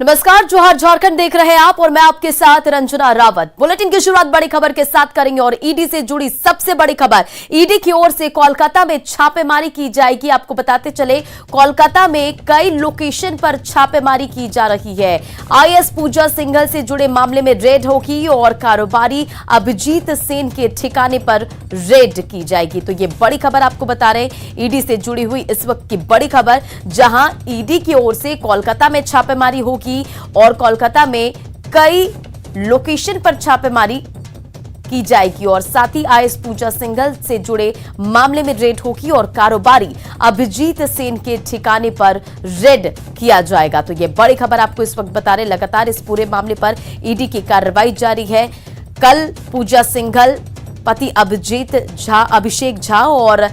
नमस्कार, जोहार झारखंड देख रहे हैं आप और मैं आपके साथ रंजना रावत। बुलेटिन की शुरुआत बड़ी खबर के साथ करेंगे और ईडी से जुड़ी सबसे बड़ी खबर। ईडी की ओर से कोलकाता में छापेमारी की जाएगी। आपको बताते चले, कोलकाता में कई लोकेशन पर छापेमारी की जा रही है। आईएएस पूजा सिंघल से जुड़े मामले में रेड होगी और कारोबारी अभिजीत सेन के ठिकाने पर रेड की जाएगी। तो ये बड़ी खबर आपको बता रहे हैं, ईडी से जुड़ी हुई इस वक्त की बड़ी खबर, जहां ईडी की ओर से कोलकाता में छापेमारी होगी और कोलकाता में कई लोकेशन पर छापेमारी की जाएगी और साथ ही आईएएस पूजा सिंघल से जुड़े मामले में रेड होगी और कारोबारी अभिजीत सेन के ठिकाने पर रेड किया जाएगा। तो यह बड़ी खबर आपको इस वक्त बता रहे। लगातार इस पूरे मामले पर ईडी की कार्रवाई जारी है। कल पूजा सिंघल, पति अभिषेक झा और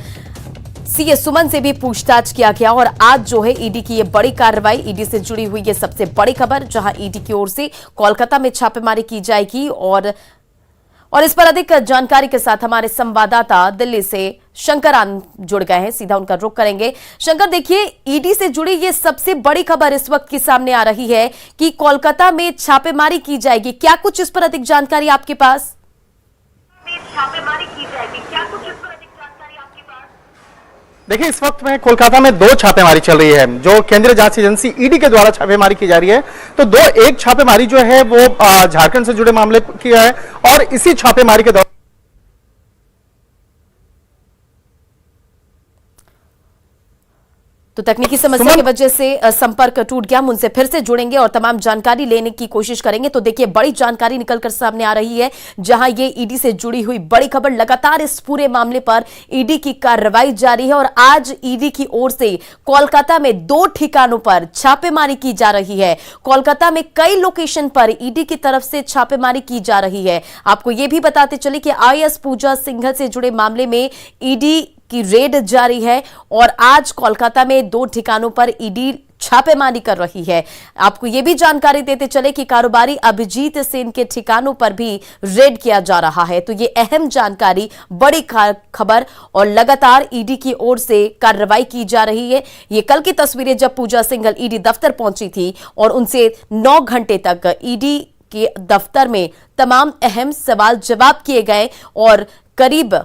सीए सुमन से भी पूछताछ किया गया और आज जो है ईडी की ये बड़ी कार्रवाई, ईडी से जुड़ी हुई ये सबसे बड़ी खबर, जहां ईडी की ओर से कोलकाता में छापेमारी की जाएगी। और इस पर अधिक जानकारी के साथ हमारे संवाददाता दिल्ली से शंकर आनंद जुड़ गए हैं, सीधा उनका रुख करेंगे। शंकर, देखिए, ईडी से जुड़ी ये सबसे बड़ी खबर इस वक्त की सामने आ रही है कि कोलकाता में छापेमारी की जाएगी। क्या कुछ इस पर अधिक जानकारी आपके पास? छापेमारी की जाएगी, क्या कुछ इस पर अधिक जानकारी आपके पास? देखिए, इस वक्त में कोलकाता में दो छापेमारी चल रही है, जो केंद्रीय जांच एजेंसी ईडी के द्वारा छापेमारी की जा रही है। तो एक छापेमारी जो है वो झारखंड से जुड़े मामले की है और इसी छापेमारी के दौरान तो तकनीकी समस्या की वजह से संपर्क टूट गया। हम उनसे फिर से जुड़ेंगे और तमाम जानकारी लेने की कोशिश करेंगे। तो देखिए, बड़ी जानकारी निकलकर सामने आ रही है, जहां ये ईडी से जुड़ी हुई बड़ी खबर। लगातार इस पूरे मामले पर ईडी की कार्रवाई जारी है और आज ईडी की ओर से कोलकाता में दो ठिकानों पर छापेमारी की जा रही है। कोलकाता में कई लोकेशन पर ईडी की तरफ से छापेमारी की जा रही है। आपको यह भी बताते चले कि आईएएस पूजा सिंघल से जुड़े मामले में ईडी की रेड जारी है और आज कोलकाता में दो ठिकानों पर ईडी छापेमारी कर रही है। आपको यह भी जानकारी देते चले कि कारोबारी अभिजीत सेन के ठिकानों पर भी रेड किया जा रहा है। तो ये अहम जानकारी, बड़ी खबर और लगातार ईडी की ओर से कार्रवाई की जा रही है। ये कल की तस्वीरें, जब पूजा सिंघल ईडी दफ्तर पहुंची थी और उनसे 9 घंटे तक ईडी के दफ्तर में तमाम अहम सवाल जवाब किए गए और करीब,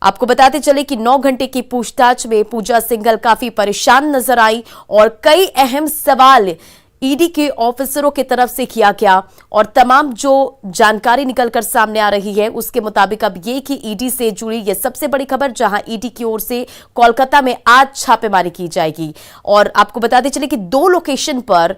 आपको बताते चले कि 9 घंटे की पूछताछ में पूजा सिंघल काफी परेशान नजर आई और कई अहम सवाल ईडी के ऑफिसरों की तरफ से किया गया और तमाम जो जानकारी निकलकर सामने आ रही है उसके मुताबिक अब ये कि ईडी से जुड़ी ये सबसे बड़ी खबर, जहां ईडी की ओर से कोलकाता में आज छापेमारी की जाएगी। और आपको बताते चले कि दो लोकेशन पर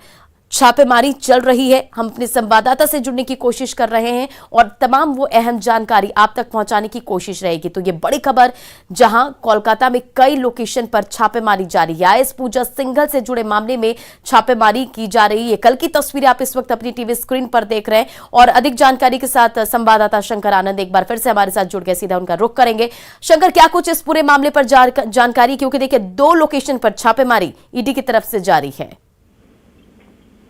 छापेमारी चल रही है। हम अपने संवाददाता से जुड़ने की कोशिश कर रहे हैं और तमाम वो अहम जानकारी आप तक पहुंचाने की कोशिश रहेगी। तो ये बड़ी खबर, जहां कोलकाता में कई लोकेशन पर छापेमारी जारी है। आईएएस पूजा सिंघल से जुड़े मामले में छापेमारी की जा रही है। कल की तस्वीरें आप इस वक्त अपनी टीवी स्क्रीन पर देख रहे हैं और अधिक जानकारी के साथ संवाददाता शंकर आनंद एक बार फिर से हमारे साथ जुड़ गए, सीधा उनका रुख करेंगे। शंकर, क्या कुछ इस पूरे मामले पर जानकारी, क्योंकि देखिए दो लोकेशन पर छापेमारी ईडी की तरफ से जारी है।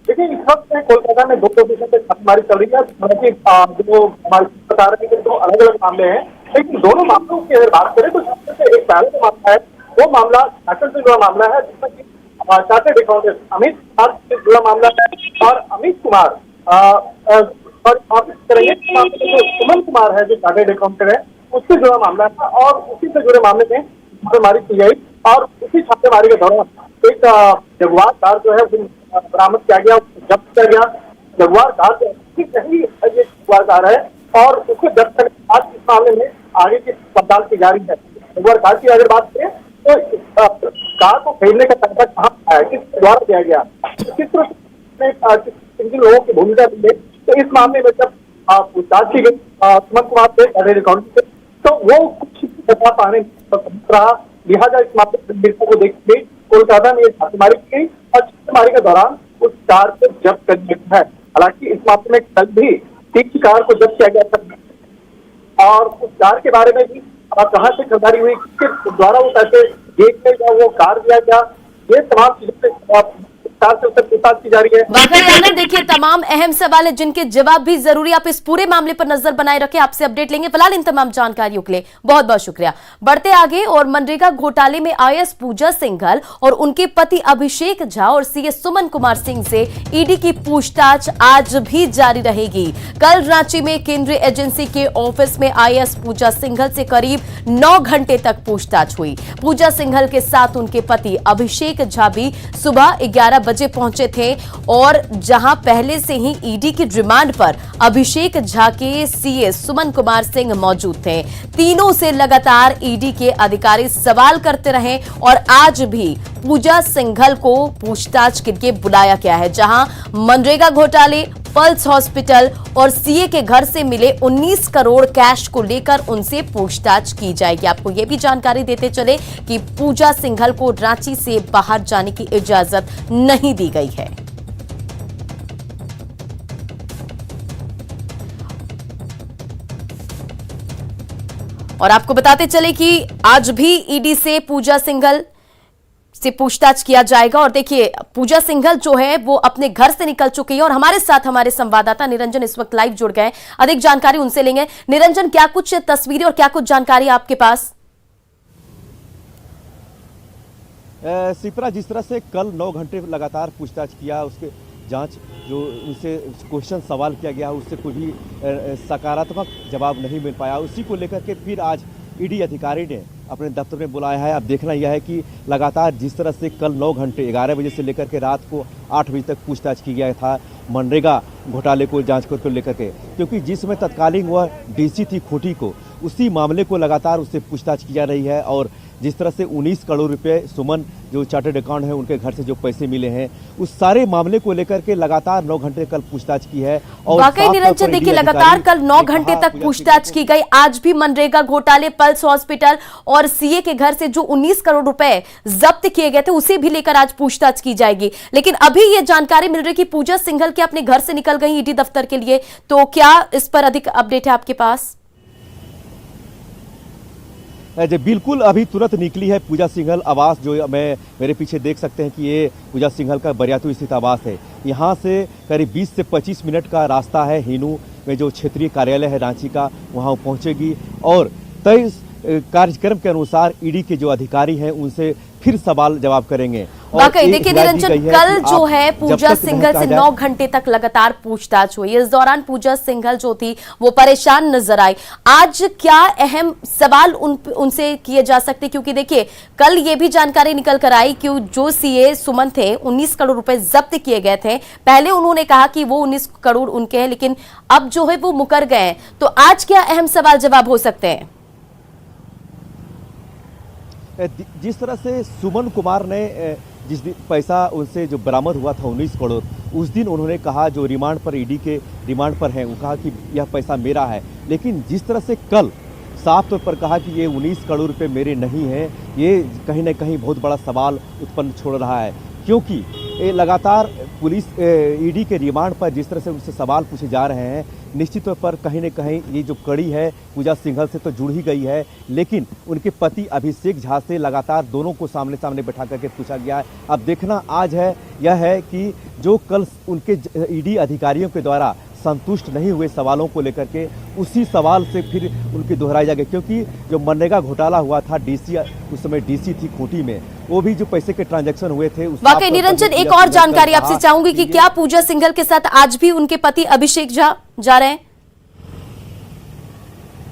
देखिए, इस वक्त कोलकाता में दो लोकेशन पे छापेमारी चल रही है। हालांकि जो हमारे बता रहे हैं कि दो अलग अलग मामले हैं, लेकिन दोनों मामलों की अगर बात करें तो सबसे एक पहले जो मामला है वो मामला झारखंड से जुड़ा मामला है, जिसमें कि चार्टर्ड अकाउंटेंट अमित कुमार से जुड़ा मामला है और अमित कुमार और आप करेंगे जो सुमन कुमार है, जो चार्टर्ड अकाउंटेंट है, उससे जुड़ा मामला था और उसी से जुड़े मामले में छापेमारी की गई और उसी छापेमारी के दौरान एक जगुआर कार जो है बरामद किया गया, जब्त किया गया। जगुआर कार जो नहीं ये जगुआर कार है और उसको जब्त करने के बाद इस मामले में आगे की पड़ताल की जा रही है। जगुआर कार की अगर बात करें तो कार को खरीदने का पैसा कहाँ आया, किसके द्वारा दिया गया, किस तरह से किन लोगों की भूमिका दी गई। तो इस मामले में जब पूछताछ की गई सुमन कुमार से, चार्टर्ड अकाउंटेंट से, तो वो कुछ बता पाने रहा, लिहाजा इस मामले को देखते कोलकाता में छापेमारी की गई और छापेमारी के दौरान उस कार को जब्त कर लिया है। हालांकि इस मामले में कल भी तीसरी कार को जब्त किया गया था और उस कार के बारे में भी कहां से खरीदारी हुई, किसके द्वारा वो पैसे गेट में वो कार दिया गया, ये तमाम चीजों से विस्तार से उससे पूछताछ की जा रही है। वाकई देखिए तमाम अहम सवाल है जिनके जवाब भी जरूरी। आप इस पूरे मामले पर नजर बनाए रखें, आपसे अपडेट लेंगे। फिलहाल इन तमाम जानकारियों के लिए बहुत बहुत शुक्रिया। बढ़ते आगे और मनरेगा घोटाले में आईएएस पूजा सिंघल और उनके पति अभिषेक झा और सीएस सुमन कुमार सिंह से ईडी की पूछताछ आज भी जारी रहेगी। कल रांची में केंद्रीय एजेंसी के ऑफिस में आईएएस पूजा सिंघल से करीब 9 घंटे तक पूछताछ हुई। पूजा सिंघल के साथ उनके पति अभिषेक झा भी सुबह 11 बजे पहुंचे थे और जहां पहले से ही ईडी की रिमांड पर अभिषेक झा के सीएस सुमन कुमार सिंह मौजूद थे। तीनों से लगातार ईडी के अधिकारी सवाल करते रहे और आज भी पूजा सिंघल को पूछताछ के लिए बुलाया गया है, जहां मनरेगा घोटाले, पल्स हॉस्पिटल और सीए के घर से मिले 19 करोड़ कैश को लेकर उनसे पूछताछ की जाएगी। आपको यह भी जानकारी देते चले कि पूजा सिंघल को रांची से बाहर जाने की इजाजत नहीं दी गई है। और आपको बताते चले कि आज भी ईडी से पूजा सिंघल से पूछताछ किया जाएगा। और देखिए पूजा सिंघल जो है वो अपने घर से निकल चुकी है और हमारे साथ हमारे संवाददाता निरंजन इस वक्त लाइव जुड़ गए। अधिक जानकारी उनसे लेंगे। निरंजन, क्या कुछ तस्वीरें और क्या कुछ जानकारी आपके पास? सिप्रा, जिस तरह से कल 9 घंटे लगातार पूछताछ किया, उसके जांच जो उनसे क्वेश्चन सवाल किया गया उससे कोई भी सकारात्मक जवाब नहीं मिल पाया, उसी को लेकर के फिर आज ईडी अधिकारी ने अपने दफ्तर में बुलाया है। अब देखना यह है कि लगातार जिस तरह से कल 9 घंटे 11 बजे से लेकर के रात को 8 बजे तक पूछताछ की गया था मनरेगा घोटाले को जांच को लेकर के, क्योंकि जिसमें तत्कालीन वह डीसी थी खूंटी को, उसी मामले को लगातार उससे पूछताछ की जा रही है। और जिस तरह से 19 करोड़ रुपए सुमन जो चार्टर्ड अकाउंट है उनके घर से जो पैसे मिले हैं, उस सारे मामले को लेकर के लगातार 9 घंटे कल पूछताछ की है। और वाकई निरंजन देखिए लगातार कल 9 घंटे तक पूछताछ की गई। आज भी मनरेगा घोटाले, पल्स हॉस्पिटल और सीए के घर से जो 19 करोड़ रुपए जब्त किए गए थे उसे भी लेकर आज पूछताछ की जाएगी। लेकिन अभी ये जानकारी मिल रही कि पूजा सिंघल के अपने घर से निकल गई ईडी दफ्तर के लिए, तो क्या इस पर अधिक अपडेट है आपके पास? बिल्कुल, अभी तुरंत निकली है पूजा सिंघल आवास, जो मेरे पीछे देख सकते हैं कि ये पूजा सिंघल का बरियातू स्थित आवास है। यहाँ से करीब 20 से 25 मिनट का रास्ता है। हिनू में जो क्षेत्रीय कार्यालय है रांची का, वहाँ पहुँचेगी और तय कार्यक्रम के अनुसार ईडी के जो अधिकारी हैं उनसे फिर सवाल जवाब करेंगे। वाकई देखिए निरंजन, कल जो है पूजा सिंघल से 9 घंटे तक लगातार पूछताछ हुई। इस दौरान पूजा सिंघल जो थी वो परेशान नजर आई। आज क्या अहम सवाल उनसे किए जा सकते, क्योंकि देखिए कल ये भी जानकारी निकल कर आई कि जो सीए सुमन थे 19 करोड़ रुपए जब्त किए गए थे। पहले उन्होंने कहा कि वो 19 करोड़ उनके हैं, लेकिन अब जो है वो मुकर गए हैं। तो आज क्या अहम सवाल जवाब हो सकते हैं? जिस तरह से सुमन कुमार ने जिस दिन पैसा उनसे जो बरामद हुआ था 19 करोड़, उस दिन उन्होंने कहा, जो रिमांड पर ईडी के रिमांड पर हैं, वो कहा कि यह पैसा मेरा है। लेकिन जिस तरह से कल साफ तौर पर कहा कि ये 19 करोड़ रुपए मेरे नहीं हैं, ये कहीं ना कहीं बहुत बड़ा सवाल उत्पन्न छोड़ रहा है। क्योंकि ये लगातार पुलिस ईडी के रिमांड पर जिस तरह से उनसे सवाल पूछे जा रहे हैं, निश्चित तौर पर कहीं न कहीं ये जो कड़ी है पूजा सिंघल से तो जुड़ ही गई है। लेकिन उनके पति अभिषेक झा से लगातार दोनों को सामने सामने बैठा करके पूछा गया है। अब देखना आज है यह है कि जो कल उनके ईडी अधिकारियों के द्वारा संतुष्ट नहीं हुए सवालों को लेकर के, उसी सवाल से फिर उनकी दोहराई जाएगी। क्योंकि जो मनरेगा घोटाला हुआ था, डीसी उस समय डीसी थी खूंटी में, वो भी जो पैसे के ट्रांजैक्शन हुए थे। वाकई निरंजन, एक और जानकारी आपसे चाहूंगी कि क्या पूजा सिंघल के साथ आज भी उनके पति अभिषेक झा जा रहे हैं?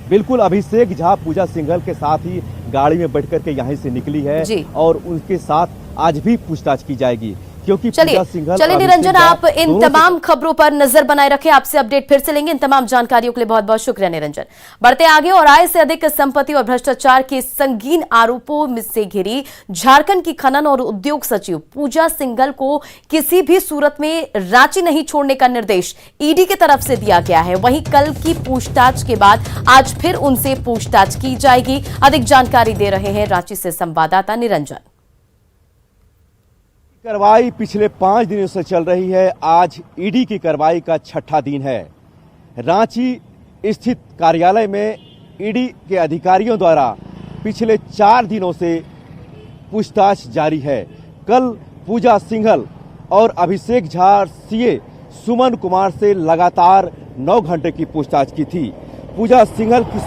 बिल्कुल, अभिषेक झा पूजा सिंघल के साथ ही गाड़ी में बैठ करके यहीं से निकली है और उनके साथ आज भी पूछताछ की जाएगी। क्योंकि चलिए निरंजन, आप इन तमाम खबरों पर नजर बनाए रखें। आपसे अपडेट फिर से लेंगे। इन तमाम जानकारियों के लिए बहुत बहुत शुक्रिया निरंजन। बढ़ते आगे और आय से अधिक संपत्ति और भ्रष्टाचार के संगीन आरोपों से घिरी झारखंड की खनन और उद्योग सचिव पूजा सिंघल को किसी भी सूरत में रांची नहीं छोड़ने का निर्देश ईडी की तरफ से दिया गया है। वहीं कल की पूछताछ के बाद आज फिर उनसे पूछताछ की जाएगी। अधिक जानकारी दे रहे हैं रांची से संवाददाता निरंजन। कार्रवाई पिछले 5 दिनों से चल रही है। आज ईडी की कार्रवाई का 6ठा दिन है। रांची स्थित कार्यालय में ईडी के अधिकारियों द्वारा पिछले 4 दिनों से पूछताछ जारी है। कल पूजा सिंघल और अभिषेक झा सीए सुमन कुमार से लगातार 9 घंटे की पूछताछ की थी। पूजा सिंघल की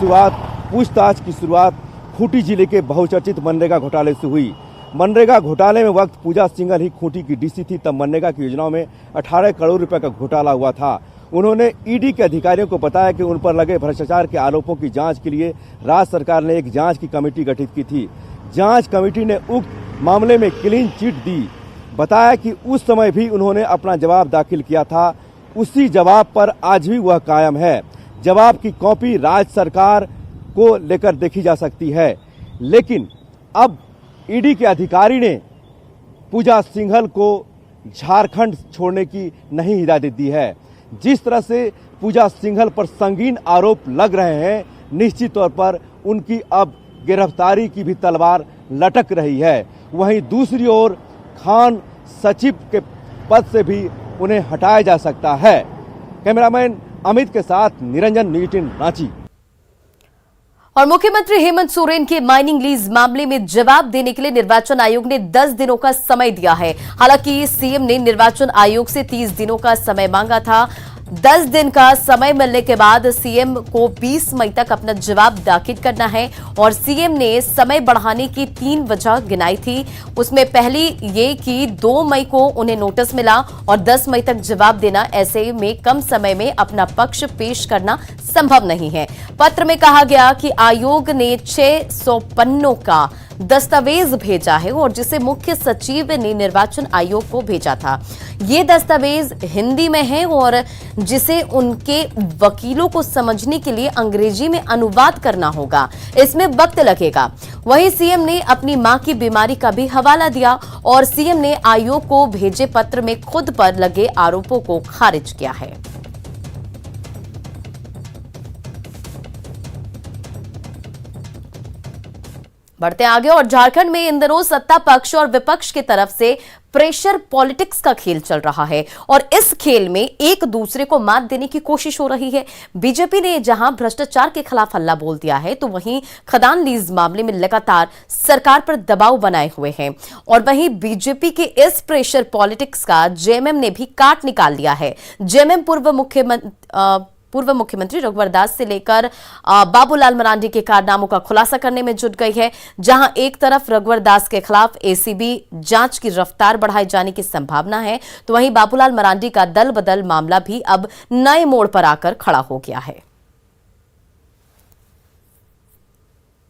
पूछताछ की शुरुआत खूंटी जिले के बहुचर्चित मनरेगा घोटाले से हुई। मनरेगा घोटाले में वक्त पूजा सिंघल ही खूंटी की डीसी थी, तब मनरेगा की योजनाओं में 18 करोड़ रुपए का घोटाला हुआ था। उन्होंने ईडी के अधिकारियों को बताया कि उन पर लगे भ्रष्टाचार के आरोपों की जांच के लिए राज्य सरकार ने एक जांच की कमेटी गठित की थी। जांच कमेटी ने उक्त मामले में क्लीन चिट दी। बताया कि उस समय भी उन्होंने अपना जवाब दाखिल किया था, उसी जवाब पर आज भी वह कायम है। जवाब की कॉपी राज्य सरकार को लेकर देखी जा सकती है, लेकिन अब ईडी के अधिकारी ने पूजा सिंघल को झारखंड छोड़ने की नहीं हिदायत दी है। जिस तरह से पूजा सिंघल पर संगीन आरोप लग रहे हैं, निश्चित तौर पर उनकी अब गिरफ्तारी की भी तलवार लटक रही है। वहीं दूसरी ओर खान सचिव के पद से भी उन्हें हटाया जा सकता है। कैमरामैन अमित के साथ निरंजन, न्यूज़ 18 रांची। और मुख्यमंत्री हेमंत सोरेन के माइनिंग लीज मामले में जवाब देने के लिए निर्वाचन आयोग ने 10 दिनों का समय दिया है। हालांकि सीएम ने निर्वाचन आयोग से 30 दिनों का समय मांगा था। 10 दिन का समय मिलने के बाद सीएम को 20 मई तक अपना जवाब दाखिल करना है और सीएम ने समय बढ़ाने की 3 वजह गिनाई थी। उसमें पहली ये कि 2 मई को उन्हें नोटिस मिला और 10 मई तक जवाब देना, ऐसे में कम समय में अपना पक्ष पेश करना संभव नहीं है। पत्र में कहा गया कि आयोग ने 600 पन्नों का दस्तावेज भेजा है और जिसे मुख्य सचिव ने निर्वाचन आयोग को भेजा था। ये दस्तावेज हिंदी में है और जिसे उनके वकीलों को समझने के लिए अंग्रेजी में अनुवाद करना होगा। इसमें वक्त लगेगा। वहीं सीएम ने अपनी मां की बीमारी का भी हवाला दिया और सीएम ने आयोग को भेजे पत्र में खुद पर लगे आरोपों को खारिज किया है। बढ़ते आगे और झारखंड में इन दिनों सत्ता पक्ष और विपक्ष की तरफ से प्रेशर पॉलिटिक्स का खेल चल रहा है और इस खेल में एक दूसरे को मात देने की कोशिश हो रही है। बीजेपी ने जहां भ्रष्टाचार के खिलाफ हल्ला बोल दिया है, तो वहीं खदान लीज मामले में लगातार सरकार पर दबाव बनाए हुए हैं और वहीं बीजेपी के इस प्रेशर पॉलिटिक्स का जेएमएम ने भी काट निकाल लिया है। जेएमएम पूर्व मुख्यमंत्री रघुवर दास से लेकर बाबूलाल मरांडी के कारनामों का खुलासा करने में जुट गई है। जहां एक तरफ रघुवर दास के खिलाफ एसीबी जांच की रफ्तार बढ़ाए जाने की संभावना है, तो वहीं बाबूलाल मरांडी का दल बदल मामला भी अब नए मोड़ पर आकर खड़ा हो गया है।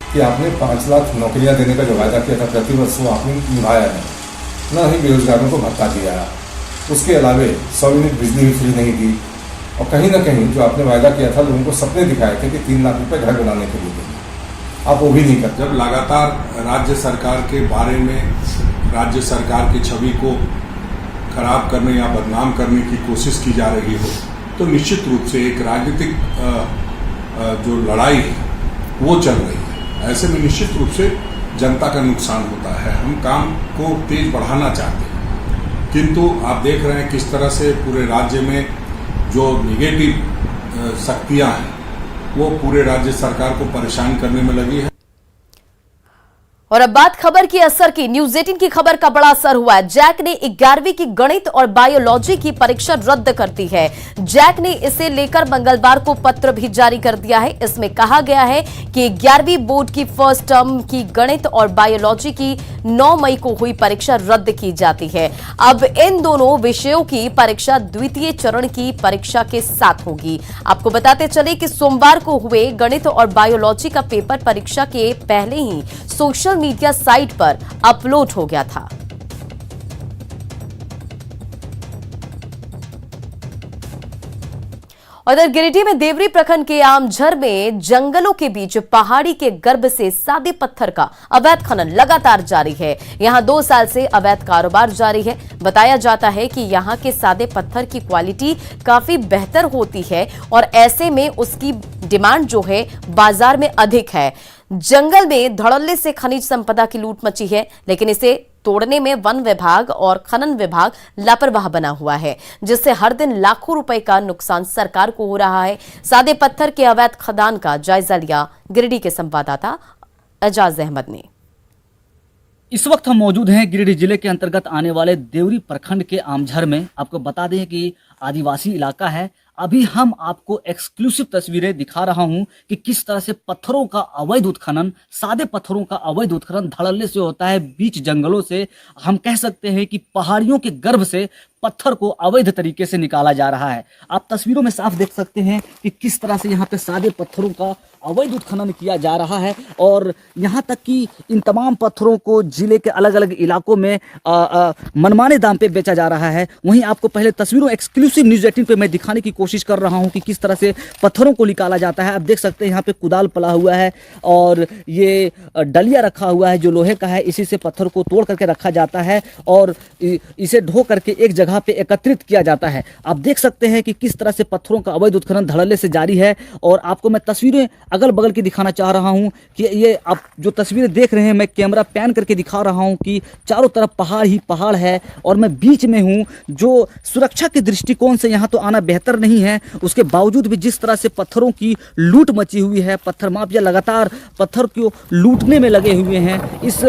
कि आपने 5 लाख नौकरियां देने का जो वायदा किया था प्रतिवर्ष, वो आपने निभाया है। न ही बेरोजगारों को भत्ता दिया, उसके अलावे 100 यूनिट बिजली भी फ्री नहीं दी और कहीं ना कहीं जो आपने वायदा किया था, लोगों को सपने दिखाए थे कि 3 लाख रुपए घर बनाने के लिए देंगे, आप वो भी नहीं करते। जब लगातार राज्य सरकार के बारे में राज्य सरकार की छवि को खराब करने या बदनाम करने की कोशिश की जा रही हो, तो निश्चित रूप से एक राजनीतिक जो लड़ाई है वो चल रही है। ऐसे में निश्चित रूप से जनता का नुकसान होता है। हम काम को तेज बढ़ाना चाहते हैं, किंतु आप देख रहे हैं किस तरह से पूरे राज्य में जो निगेटिव शक्तियां हैं वो पूरे राज्य सरकार को परेशान करने में लगी है। और अब बात खबर की असर की। न्यूज़ 18 की खबर का बड़ा असर हुआ है। जैक ने 11वीं की गणित और बायोलॉजी की परीक्षा रद्द कर दी है। जैक ने इसे लेकर मंगलवार को पत्र भी जारी कर दिया है। इसमें कहा गया है कि 11वीं बोर्ड की फर्स्ट टर्म की गणित और बायोलॉजी की 9 मई को हुई परीक्षा रद्द की जाती है। अब इन दोनों विषयों की परीक्षा द्वितीय चरण की परीक्षा के साथ होगी। आपको बताते चले कि सोमवार को हुए गणित और बायोलॉजी का पेपर परीक्षा के पहले ही सोशल मीडिया साइट पर अपलोड हो गया था। उधर गिरिडीह में देवरी प्रखंड के आमझर में जंगलों के बीच पहाड़ी के गर्भ से सादे पत्थर का अवैध खनन लगातार जारी है। यहां 2 साल से अवैध कारोबार जारी है। बताया जाता है कि यहां के सादे पत्थर की क्वालिटी काफी बेहतर होती है और ऐसे में उसकी डिमांड जो है बाजार में अधिक है। जंगल में धड़ल्ले से खनिज संपदा की लूट मची है, लेकिन इसे तोड़ने में वन विभाग और खनन विभाग लापरवाह बना हुआ है, जिससे हर दिन लाखों रुपए का नुकसान सरकार को हो रहा है। सादे पत्थर के अवैध खदान का जायजा लिया गिरिडीह के संवाददाता एजाज अहमद ने। इस वक्त हम मौजूद हैं गिरिडीह जिले के अंतर्गत आने वाले देवरी प्रखंड के आमझर में। आपको बता दें कि आदिवासी इलाका है। अभी हम आपको एक्सक्लूसिव तस्वीरें दिखा रहा हूं कि किस तरह से पत्थरों का अवैध उत्खनन, सादे पत्थरों का अवैध उत्खनन धड़ल्ले से होता है। बीच जंगलों से, हम कह सकते हैं कि पहाड़ियों के गर्भ से पत्थर को अवैध तरीके से निकाला जा रहा है। आप तस्वीरों में साफ देख सकते हैं कि किस तरह से यहाँ पे सादे पत्थरों का अवैध उत्खनन किया जा रहा है और यहाँ तक कि इन तमाम पत्थरों को जिले के अलग अलग इलाकों में मनमाने दाम पे बेचा जा रहा है। वहीं आपको पहले तस्वीरों एक्सक्लूसिव न्यूज़ 18 पे मैं दिखाने की कोशिश कर रहा हूँ कि किस तरह से पत्थरों को निकाला जाता है। आप देख सकते हैं यहाँ पे कुदाल पला हुआ है और ये डलिया रखा हुआ है जो लोहे का है। इसी से पत्थर को तोड़ करके रखा जाता है और इसे ढो करके एक जगह पे एकत्रित किया जाता है। आप देख सकते हैं कि किस तरह से पत्थरों का अवैध उत्खनन धड़ल्ले से जारी है और आपको मैं तस्वीरें अगल बगल की दिखाना चाह रहा हूं कि ये आप जो तस्वीरें देख रहे हैं, मैं कैमरा पैन करके दिखा रहा हूं कि चारों तरफ पहाड़ ही पहाड़ है और मैं बीच में हूं। जो सुरक्षा के दृष्टिकोण से यहाँ तो आना बेहतर नहीं है, उसके बावजूद भी जिस तरह से पत्थरों की लूट मची हुई है, पत्थर माफिया लगातार पत्थर को लूटने में लगे हुए हैं। इस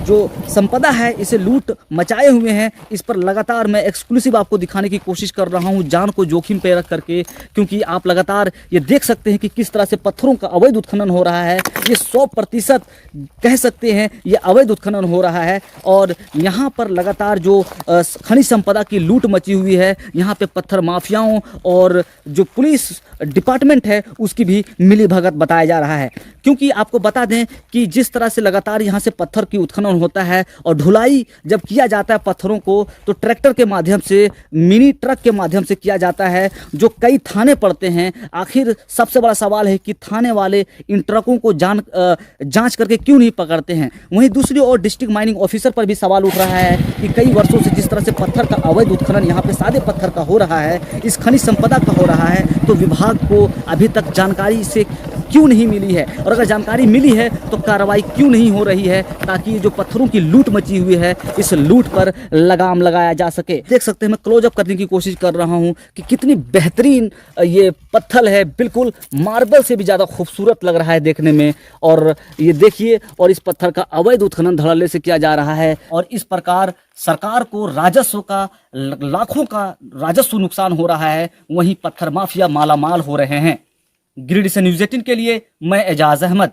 जो संपदा है इसे लूट मचाए हुए हैं। इस पर लगातार मैं एक्सक्लूसिव आपको दिखाने की कोशिश कर रहा हूं, जान को जोखिम पे रख करके, क्योंकि आप लगातार ये देख सकते हैं कि किस तरह से पत्थरों का अवैध उत्खनन हो रहा है। ये 100% कह सकते हैं ये अवैध उत्खनन हो रहा है और यहाँ पर लगातार जो खनिज संपदा की लूट मची हुई है, यहाँ पे पत्थर माफियाओं और जो पुलिस डिपार्टमेंट है उसकी भी मिलीभगत बताया जा रहा है। क्योंकि आपको बता दें कि जिस तरह से लगातार यहाँ से पत्थर की उत्खनन होता है और ढुलाई जब किया जाता है पत्थरों को तो ट्रैक्टर के माध्यम से, मिनी ट्रक के माध्यम से किया जाता है, जो कई थाने पड़ते हैं। आखिर सबसे बड़ा सवाल है कि थाने वाले इन ट्रकों को जांच करके क्यों नहीं पकड़ते हैं। वहीं दूसरी ओर डिस्ट्रिक्ट माइनिंग ऑफिसर पर भी सवाल उठ रहा है कि कई वर्षों से जिस तरह से पत्थर का अवैध उत्खनन यहाँ पे सादे पत्थर का हो रहा है, इस खनिज संपदा का हो रहा है, तो विभाग को अभी तक जानकारी से क्यों नहीं मिली है और अगर जानकारी मिली है तो कार्रवाई क्यों नहीं हो रही है, ताकि जो पत्थरों की लूट मची हुई है इस लूट पर लगाम लगाया जा सके। देख सकते हैं, मैं क्लोजअप करने की कोशिश कर रहा हूं कि कितनी बेहतरीन ये पत्थर है, बिल्कुल मार्बल से भी ज़्यादा खूबसूरत लग रहा है देखने में। और ये देखिए, और इस पत्थर का अवैध उत्खनन धड़ल्ले से किया जा रहा है और इस प्रकार सरकार को राजस्व का, लाखों का राजस्व नुकसान हो रहा है, वहीं पत्थर माफिया मालामाल हो रहे हैं। गिरिडीह से न्यूज़ 18 के लिए मैं एजाज अहमद।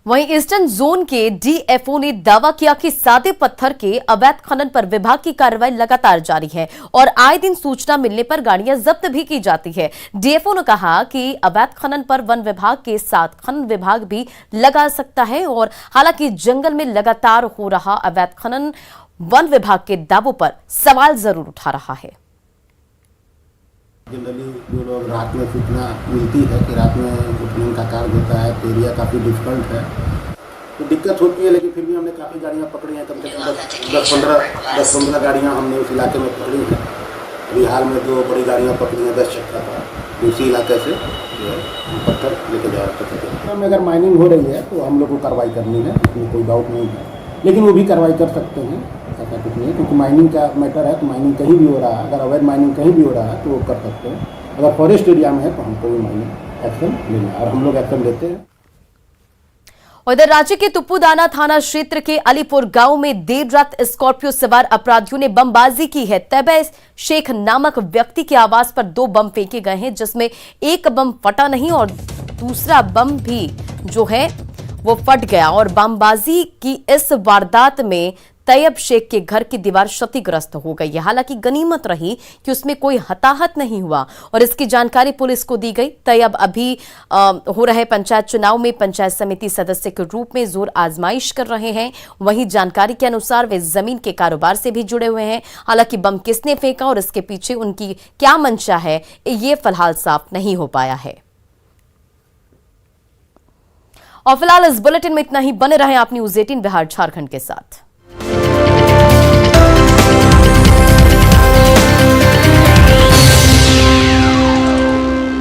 वहीं ईस्टर्न जोन के डीएफओ ने दावा किया कि सादे पत्थर के अवैध खनन पर विभाग की कार्रवाई लगातार जारी है और आए दिन सूचना मिलने पर गाड़ियां जब्त भी की जाती है। डीएफओ ने कहा कि अवैध खनन पर वन विभाग के साथ खनन विभाग भी लगा सकता है और हालांकि जंगल में लगातार हो रहा अवैध खनन वन विभाग के दावों पर सवाल जरूर उठा रहा है। जनरली जो लोग रात में सूचना मिलती है कि रात में उत्खनन का कार्य होता है तो एरिया काफ़ी डिफिकल्ट है, तो दिक्कत होती है। लेकिन फिर भी हमने काफ़ी गाड़ियाँ पकड़ी हैं, कम से कम 10-15 गाड़ियाँ हमने उस इलाके में पकड़ी हैं। अभी हाल में 2 बड़ी गाड़ियाँ पकड़ी हैं 10 चक्का का, दूसरी इलाके से जो है पत्थर लेके जा रहे हैं। अगर माइनिंग हो रही है तो हम लोग को कार्रवाई करनी है, इसमें कोई डाउट नहीं है, लेकिन वो भी कार्रवाई कर सकते हैं, ऐसा कुछ नहीं है। क्योंकि माइनिंग का मैटर है तो माइनिंग कहीं भी हो रहा है, अगर अवैध माइनिंग कहीं भी हो रहा है तो वो कर सकते हैं। अगर फॉरेस्ट एरिया में है तो हमको भी माइनिंग एक्शन लेना है और हम लोग एक्शन लेते हैं। उधर राज्य के तुप्पूदाना थाना क्षेत्र के अलीपुर गांव में देर रात स्कॉर्पियो सवार अपराधियों ने बमबाजी की है। तैयब शेख नामक व्यक्ति के आवास पर 2 बम फेंके गए हैं, जिसमें एक बम फटा नहीं और दूसरा बम भी जो है वो फट गया और बमबाजी की इस वारदात में तैयब शेख के घर की दीवार क्षतिग्रस्त हो गई है। हालांकि गनीमत रही कि उसमें कोई हताहत नहीं हुआ और इसकी जानकारी पुलिस को दी गई। तैयब अभी हो रहे पंचायत चुनाव में पंचायत समिति सदस्य के रूप में जोर आजमाइश कर रहे हैं। वहीं जानकारी के अनुसार वे जमीन के कारोबार से भी जुड़े हुए हैं। हालांकि बम किसने फेंका और इसके पीछे उनकी क्या मंशा है, ये फिलहाल साफ नहीं हो पाया है। और फिलहाल इस बुलेटिन में इतना ही। बने रहें आप न्यूज़ 18 बिहार झारखंड के साथ।